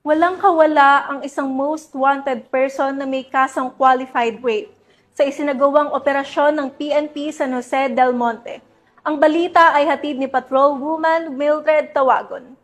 Walang kawala ang isang most wanted person na may kasong qualified rape sa isinagawang operasyon ng PNP San Jose del Monte. Ang balita ay hatid ni Patrolwoman Mildred Tawagon.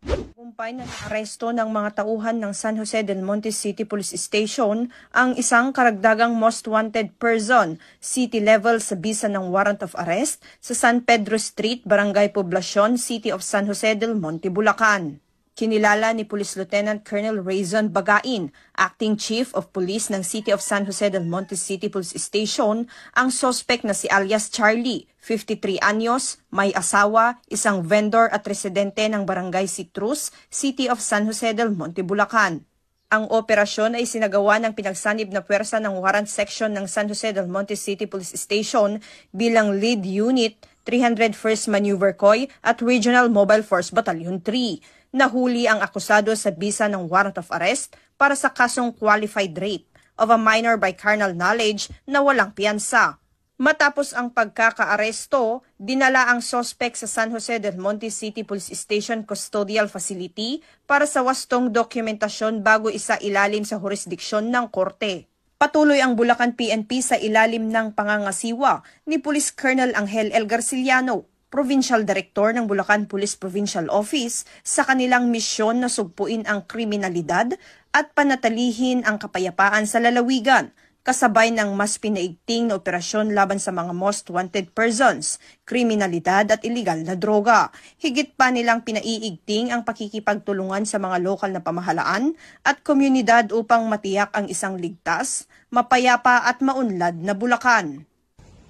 Tagumpay na aresto ng mga tauhan ng San Jose del Monte City Police Station ang isang karagdagang most wanted person, city level sa bisa ng warrant of arrest sa San Pedro Street, Barangay Poblacion, City of San Jose del Monte, Bulacan. Kinilala ni Police Lieutenant Colonel Rayzon Bagain, Acting Chief of Police ng City of San Jose del Monte City Police Station, ang suspect na si alias Charlie, 53 anyos, may asawa, isang vendor at residente ng Barangay Citrus, City of San Jose del Monte, Bulacan. Ang operasyon ay sinagawa ng pinagsanib na puwersa ng Warrant Section ng San Jose del Monte City Police Station bilang Lead Unit 301st Maneuver COI at Regional Mobile Force Battalion 3. Nahuli ang akusado sa bisa ng warrant of arrest para sa kasong qualified rape of a minor by carnal knowledge na walang piyansa. Matapos ang pagkakaaresto, dinala ang suspect sa San Jose del Monte City Police Station Custodial Facility para sa wastong dokumentasyon bago isa ilalim sa jurisdiksyon ng korte. Patuloy ang Bulacan PNP sa ilalim ng pangangasiwa ni Police Colonel Angel L. Garciliano, Provincial Director ng Bulacan Police Provincial Office, sa kanilang misyon na sugpuin ang kriminalidad at panatilihin ang kapayapaan sa lalawigan, kasabay ng mas pinaigting na operasyon laban sa mga most wanted persons, kriminalidad at iligal na droga. Higit pa nilang pinaiigting ang pakikipagtulungan sa mga lokal na pamahalaan at komunidad upang matiyak ang isang ligtas, mapayapa at maunlad na Bulacan.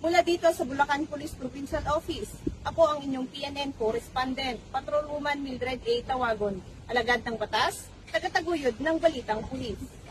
Mula dito sa Bulacan Police Provincial Office, ako ang inyong PNN correspondent, Patrolwoman Mildred A. Tawagon, alagad ng batas, tagataguyod ng Balitang Pulis.